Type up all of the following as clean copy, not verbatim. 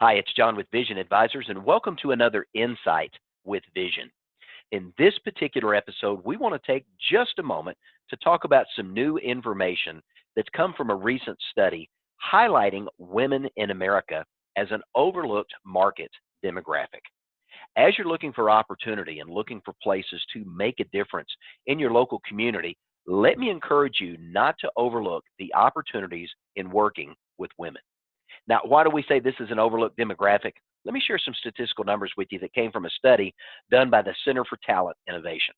Hi, it's John with Vision Advisors, and welcome to another Insight with Vision. In this particular episode, we want to take just a moment to talk about some new information that's come from a recent study highlighting women in America as an overlooked market demographic. As you're looking for opportunity and looking for places to make a difference in your local community, let me encourage you not to overlook the opportunities in working with women. Now, why do we say this is an overlooked demographic? Let me share some statistical numbers with you that came from a study done by the Center for Talent Innovation.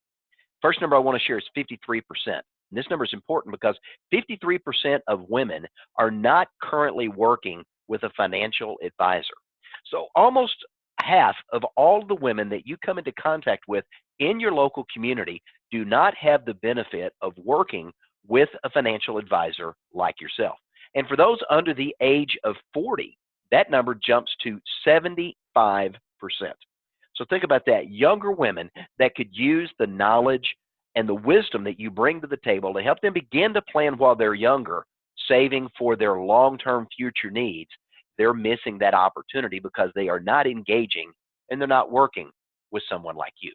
First number I want to share is 53%. And this number is important because 53% of women are not currently working with a financial advisor. So almost half of all the women that you come into contact with in your local community do not have the benefit of working with a financial advisor like yourself. And for those under the age of 40, that number jumps to 75%. So think about that. Younger women that could use the knowledge and the wisdom that you bring to the table to help them begin to plan while they're younger, saving for their long-term future needs, they're missing that opportunity because they are not engaging and they're not working with someone like you.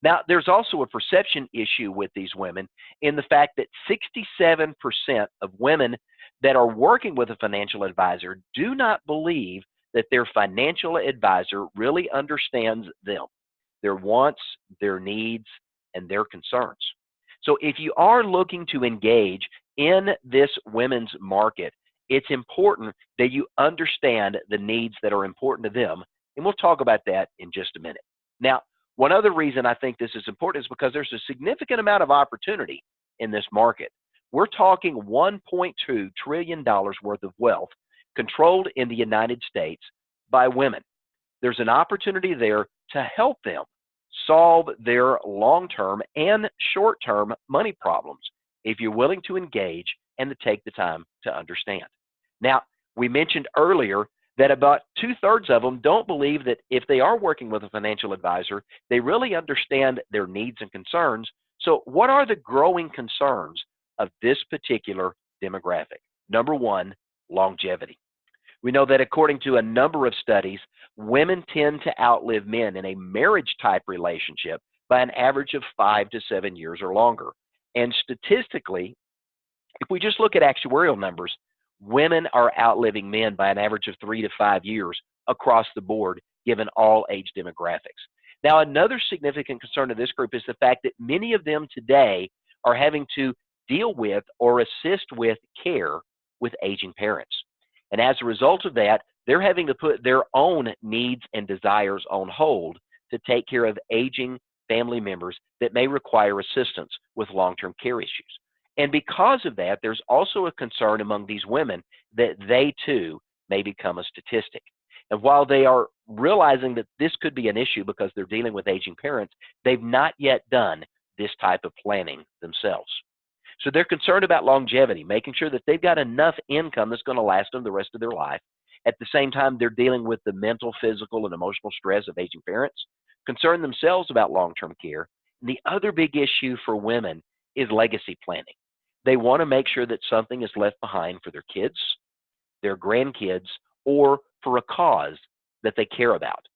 Now, there's also a perception issue with these women in the fact that 67% of women that are working with a financial advisor do not believe that their financial advisor really understands them, their wants, their needs, and their concerns. So if you are looking to engage in this women's market, it's important that you understand the needs that are important to them, and we'll talk about that in just a minute. Now, one other reason I think this is important is because there's a significant amount of opportunity in this market. We're talking $1.2 trillion worth of wealth controlled in the United States by women. There's an opportunity there to help them solve their long-term and short-term money problems if you're willing to engage and to take the time to understand. Now, we mentioned earlier that about 2/3 of them don't believe that if they are working with a financial advisor, they really understand their needs and concerns. So what are the growing concerns of this particular demographic? Number one, longevity. We know that according to a number of studies, women tend to outlive men in a marriage-type relationship by an average of 5 to 7 years or longer. And statistically, if we just look at actuarial numbers, women are outliving men by an average of 3 to 5 years across the board, given all age demographics. Now, another significant concern of this group is the fact that many of them today are having to deal with or assist with care with aging parents. And as a result of that, they're having to put their own needs and desires on hold to take care of aging family members that may require assistance with long-term care issues. And because of that, there's also a concern among these women that they too may become a statistic. And while they are realizing that this could be an issue because they're dealing with aging parents, they've not yet done this type of planning themselves. So they're concerned about longevity, making sure that they've got enough income that's going to last them the rest of their life. At the same time, they're dealing with the mental, physical, and emotional stress of aging parents, concerned themselves about long-term care. And the other big issue for women is legacy planning. They want to make sure that something is left behind for their kids, their grandkids, or for a cause that they care about.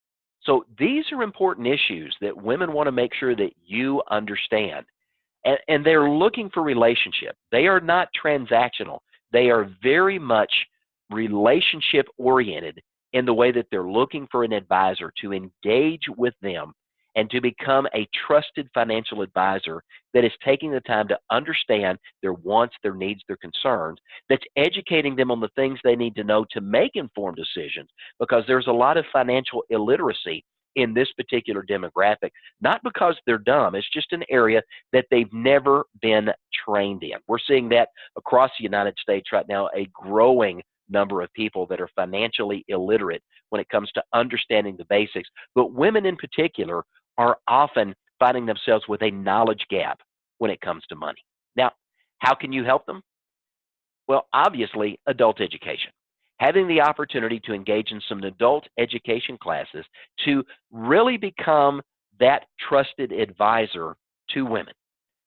So these are important issues that women want to make sure that you understand. And they're looking for relationship. They are not transactional. They are very much relationship oriented in the way that they're looking for an advisor to engage with them and to become a trusted financial advisor that is taking the time to understand their wants, their needs, their concerns, that's educating them on the things they need to know to make informed decisions, because there's a lot of financial illiteracy in this particular demographic, not because they're dumb, it's just an area that they've never been trained in. We're seeing that across the United States right now, a growing number of people that are financially illiterate when it comes to understanding the basics. But women in particular are often finding themselves with a knowledge gap when it comes to money. Now, how can you help them? Well, obviously, adult education. Having the opportunity to engage in some adult education classes to really become that trusted advisor to women.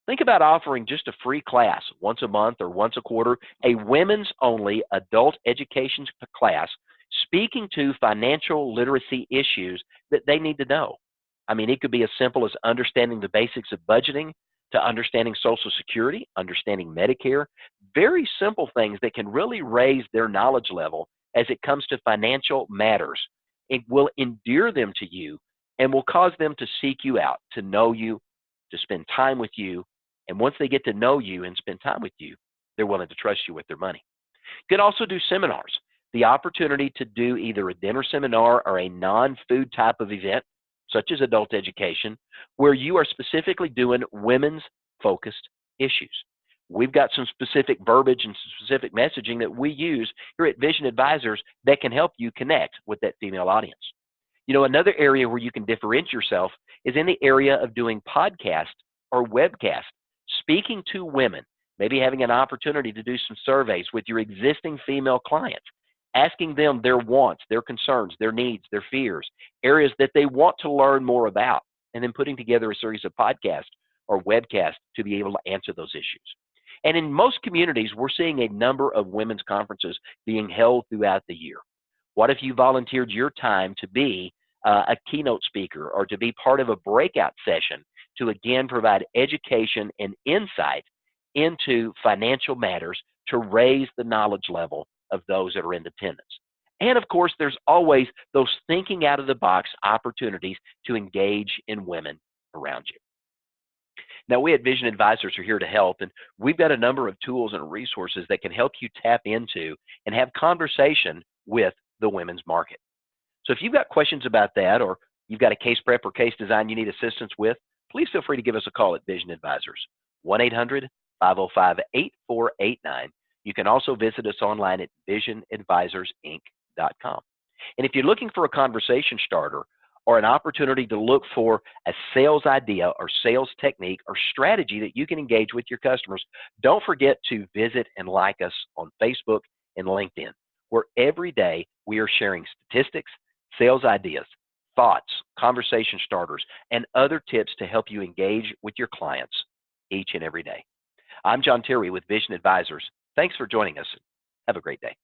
Think about offering just a free class once a month or once a quarter, a women's only adult education class speaking to financial literacy issues that they need to know. I mean, it could be as simple as understanding the basics of budgeting to understanding Social Security, understanding Medicare, very simple things that can really raise their knowledge level as it comes to financial matters. It will endear them to you and will cause them to seek you out, to know you, to spend time with you. And once they get to know you and spend time with you, they're willing to trust you with their money. You can also do seminars. The opportunity to do either a dinner seminar or a non-food type of event, such as adult education, where you are specifically doing women's focused issues. We've got some specific verbiage and specific messaging that we use here at Vision Advisors that can help you connect with that female audience. You know, another area where you can differentiate yourself is in the area of doing podcast or webcast, speaking to women, maybe having an opportunity to do some surveys with your existing female clients, asking them their wants, their concerns, their needs, their fears, areas that they want to learn more about, and then putting together a series of podcasts or webcasts to be able to answer those issues. And in most communities, we're seeing a number of women's conferences being held throughout the year. What if you volunteered your time to be a keynote speaker or to be part of a breakout session to again provide education and insight into financial matters to raise the knowledge level of those that are in attendance? And of course, there's always those thinking out of the box opportunities to engage in women around you. Now, we at Vision Advisors are here to help, and we've got a number of tools and resources that can help you tap into and have conversation with the women's market. So if you've got questions about that, or you've got a case prep or case design you need assistance with, please feel free to give us a call at Vision Advisors, 1-800-505-8489. You can also visit us online at visionadvisorsinc.com. And if you're looking for a conversation starter or an opportunity to look for a sales idea or sales technique or strategy that you can engage with your customers, don't forget to visit and like us on Facebook and LinkedIn, where every day we are sharing statistics, sales ideas, thoughts, conversation starters, and other tips to help you engage with your clients each and every day. I'm John Terry with Vision Advisors. Thanks for joining us. Have a great day.